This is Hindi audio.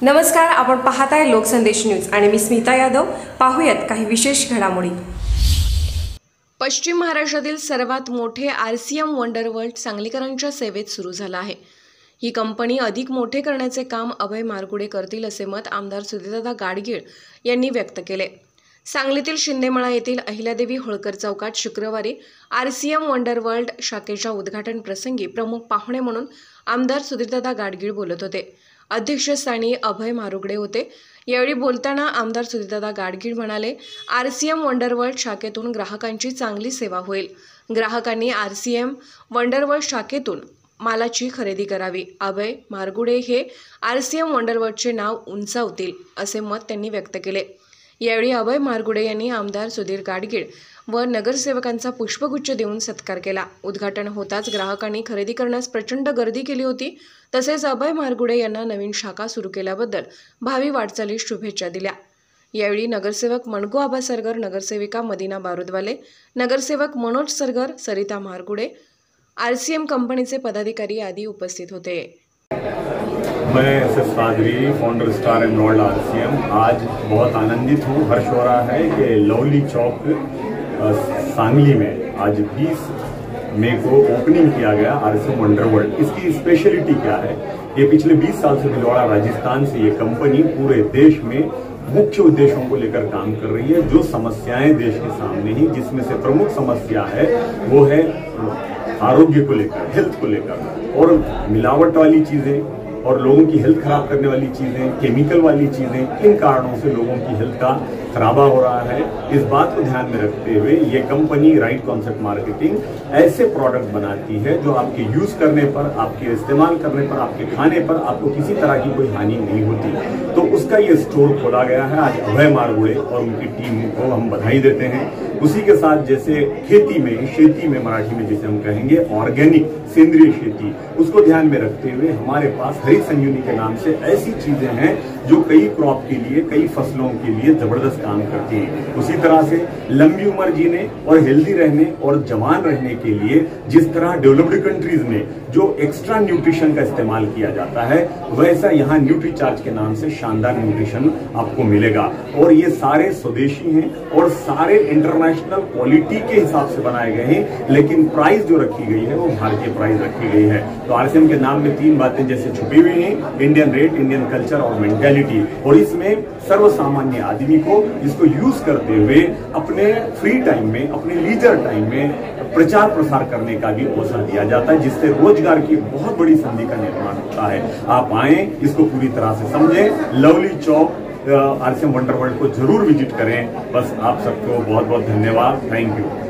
नमस्कार, आपण पाहताय लोकसंदेश न्यूज आणि मी स्मिता यादव। पाहूयात काही विशेष घडामोडी। पश्चिम महाराष्ट्रातील सर्वात मोठे RCM वंडर वर्ल्ड सांगलीकरांच्या सेवेत सुरू झालं आहे। ही कंपनी अधिक मोठे करण्याचे काम अभय मारगुडे करतील असे मत आमदार सुधीरदादा गाडगीळ यांनी व्यक्त केले। सांगलीतील शिंदेमळा येथील अहिल्यादेवी होळकर चौकात शुक्रवारी RCM वंडर वर्ल्ड शाखेच्या उद्घाटन प्रसंगी प्रमुख पाहुणे म्हणून आमदार सुधीरदादा गाडगीळ बोलत होते। अध्यक्षस्थानी अभय मारुगडे होते। यावेळी बोलताना आमदार सुधीरदादा गाडगीळ म्हणाले, RCM वंडर वर्ल्ड शाखेतून ग्राहकांची चांगली सेवा होईल। ग्राहकांनी RCM वंडर वर्ल्ड शाखेतून मालाची खरेदी करावी। अभय मारगुडे हे RCM वंडर वर्ल्डचे नाव उंचावतील असे मत त्यांनी व्यक्त केले। यावेळी अभय मारगुडे यांनी आमदार सुधीर गाडगीळ व नगरसेवकांचा पुष्पगुच्छ देऊन सत्कार केला। उद्घाटन होताच ग्राहकांनी खरेदी करण्यास प्रचंड गर्दी केली होती। तसेच अभय मारगुडे यांना नवीन शाखा सुरू केल्याबद्दल भावी वाटचालीस शुभेच्छा दिल्या। यावेळी नगरसेवक मणगू आबा सरगर, नगरसेविका मदिना बारुदवाले, नगरसेवक मनोज सरगर, सरिता मारगुडे, RCM कंपनीचे पदाधिकारी आदी उपस्थित होते। मैं S S. Sadri, founder star enrolled RCM, आज बहुत आनंदित हूँ। हर्ष हो रहा है कि लवली चौक सांगली में आज 20 मई को ओपनिंग किया गया RCM वंडर वर्ल्ड। इसकी स्पेशलिटी क्या है? ये पिछले 20 साल से भिलवाड़ा राजस्थान से ये कंपनी पूरे देश में मुख्य उद्देश्यों को लेकर काम कर रही है। जो समस्याएं देश के सामने ही, जिसमें से प्रमुख समस्या है वो है आरोग्य को लेकर, हेल्थ को लेकर, और मिलावट वाली चीजें और लोगों की हेल्थ खराब करने वाली चीजें, केमिकल वाली चीजें, इन कारणों से लोगों की हेल्थ का खराबा हो रहा है। इस बात को ध्यान में रखते हुए ये कंपनी राइट कॉन्सेप्ट मार्केटिंग ऐसे प्रोडक्ट बनाती है जो आपके यूज करने पर, आपके इस्तेमाल करने पर, आपके खाने पर आपको किसी तरह की कोई हानि नहीं होती। तो उसका ये स्टोर खोला गया है। आज अभय मारगुडे और उनकी टीम को हम बधाई देते हैं। उसी के साथ जैसे खेती में मराठी में जिसे हम कहेंगे ऑर्गेनिक सेंद्रीय खेती, उसको ध्यान में रखते हुए हमारे पास हरित संजीवनी के नाम से ऐसी चीजें हैं जो कई क्रॉप के लिए, कई फसलों के लिए जबरदस्त काम करती हैं। उसी तरह से लंबी उम्र जीने और हेल्दी रहने और जवान रहने के लिए जिस तरह डेवलप्ड कंट्रीज में जो एक्स्ट्रा न्यूट्रिशन का इस्तेमाल किया जाता है, वैसा यहाँ न्यूट्रीचार्ज के नाम से शानदार न्यूट्रिशन आपको मिलेगा। और ये सारे स्वदेशी हैं और सारे इंटरनेशनल क्वालिटी के हिसाब से बनाए गए हैं, लेकिन प्राइस जो रखी गई है वो भारतीय प्राइस रखी गई है। तो RCM के नाम में 3 बातें जैसे छुपी हुई हैं, इंडियन रेट, इंडियन कल्चर और मेंटालिटी। और इसमें सर्वसामान्य आदमी को इसको यूज करते हुए अपने फ्री टाइम में, अपने लीजर टाइम में प्रचार प्रसार करने का भी अवसर दिया जाता है, जिससे रोजगार की बहुत बड़ी संधि का निर्माण होता है। आप आए, इसको पूरी तरह से समझें। लवली चौक RCM वंडर वर्ल्ड को जरूर विजिट करें। बस आप सबको बहुत बहुत धन्यवाद। Thank you.